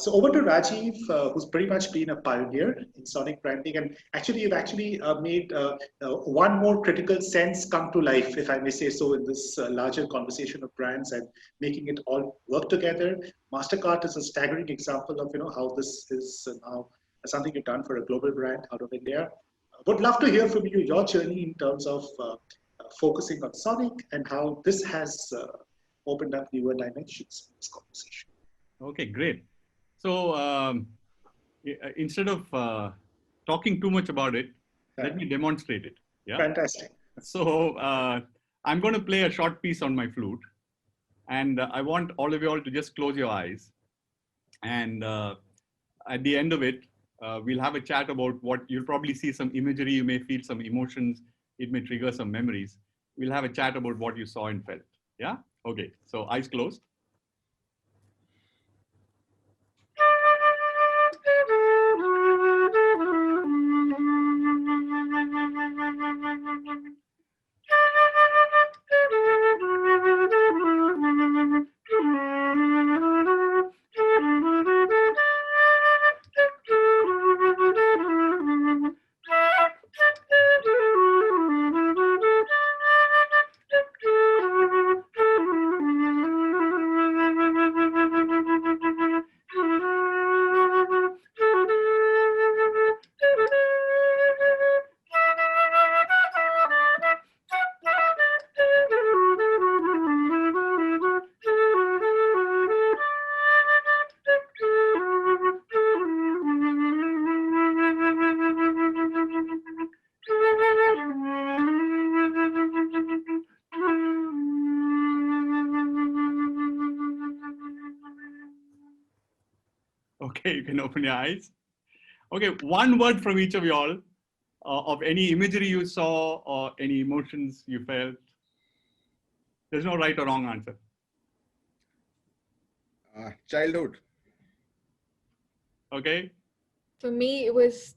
So over to Rajeev, who's pretty much been a pioneer in sonic branding, and actually you've actually made one more critical sense come to life, if I may say so, in this larger conversation of brands and making it all work together. Mastercard is a staggering example of how this is now something you've done for a global brand out of India. Would love to hear from you your journey in terms of focusing on sonic and how this has opened up newer dimensions in this conversation. Okay, great. So instead of talking too much about it, let me demonstrate it. Yeah. Fantastic. So I'm going to play a short piece on my flute, and I want all of you all to just close your eyes. And at the end of it, we'll have a chat about what you'll probably see some imagery. You may feel some emotions. It may trigger some memories. We'll have a chat about what you saw and felt. Yeah. Okay. So eyes closed. Okay, you can open your eyes. Okay, one word from each of you all of any imagery you saw or any emotions you felt. There's no right or wrong answer. Childhood. Okay. For me, it was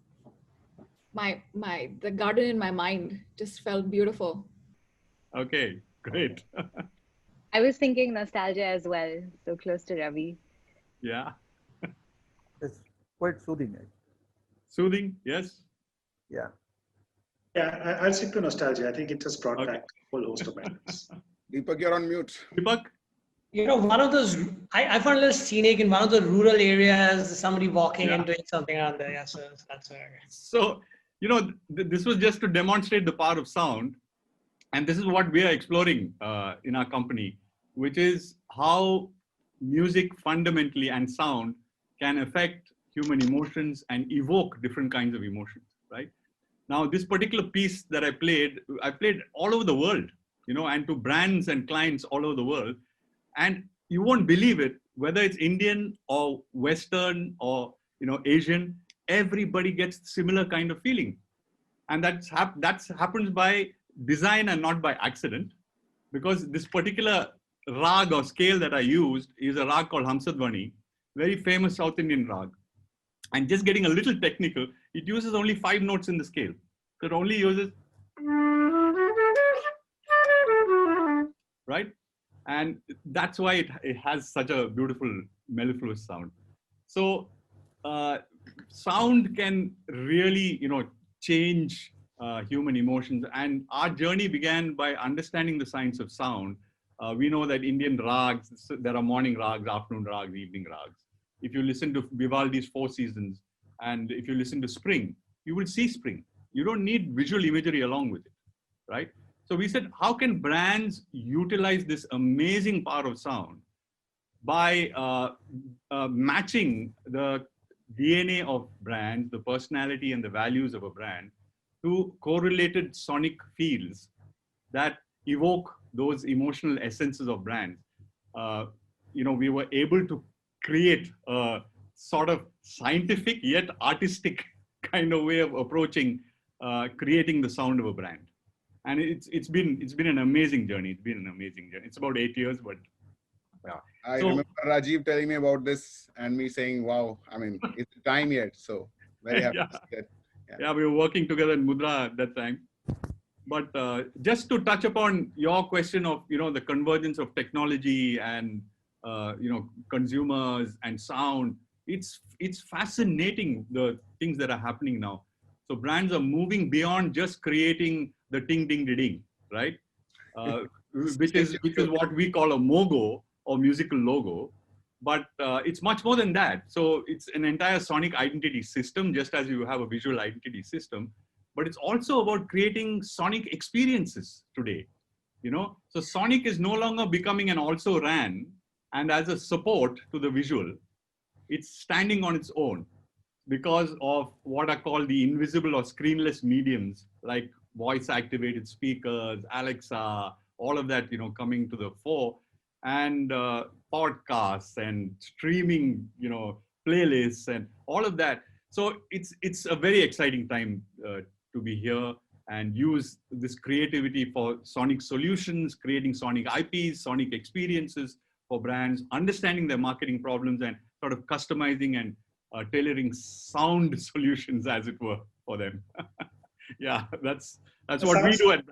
the garden in my mind just felt beautiful. Okay, great. I was thinking nostalgia as well, so close to Ravi. Yeah. It's quite soothing. Soothing, yes. Yeah. Yeah, I'll stick to nostalgia. I think it just brought back a whole host of memories. Deepak, you're on mute. Deepak? One of those, I found a little scenic in one of the rural areas, somebody walking and doing something around there. Yeah, so that's where. So, this was just to demonstrate the power of sound. And this is what we are exploring in our company, which is how music fundamentally and sound can affect human emotions and evoke different kinds of emotions, right? Now, this particular piece that I played all over the world, and to brands and clients all over the world. And you won't believe it, whether it's Indian or Western or, Asian, everybody gets similar kind of feeling. And that's happens by design and not by accident, because this particular rag or scale that I used is a rag called Hamsadvani, very famous South Indian rag. And just getting a little technical, it uses only 5 notes in the scale. So it only uses, right? And that's why it has such a beautiful mellifluous sound. So sound can really, change human emotions. And our journey began by understanding the science of sound. We know that Indian rags, there are morning rags, afternoon rags, evening rags. If you listen to Vivaldi's 4 Seasons, and if you listen to spring, you will see spring. You don't need visual imagery along with it, right? So we said, how can brands utilize this amazing power of sound by matching the DNA of brands, the personality and the values of a brand, to correlated sonic fields that evoke those emotional essences of brands. We were able to create a sort of scientific yet artistic kind of way of approaching creating the sound of a brand. And it's been an amazing journey. It's been an amazing journey. It's about 8 years, but yeah. I remember Rajeev telling me about this and me saying, wow, I mean, it's time yet. So very happy to see that. Yeah, we were working together in Mudra at that time. But just to touch upon your question of, the convergence of technology and, consumers and sound, it's fascinating, the things that are happening now. So brands are moving beyond just creating the ting ding ding, right? Which is what we call a mogo or musical logo, but it's much more than that. So it's an entire sonic identity system, just as you have a visual identity system, but it's also about creating sonic experiences today. You know, so sonic is no longer becoming an also ran, and as a support to the visual, it's standing on its own because of what are called the invisible or screenless mediums like voice activated speakers, Alexa, all of that, you know, coming to the fore, and podcasts and streaming, you know, playlists and all of that. So it's a very exciting time to be here and use this creativity for sonic solutions, creating sonic IPs, sonic experiences for brands, understanding their marketing problems and sort of customizing and tailoring sound solutions, as it were, for them. Yeah, that's what we do at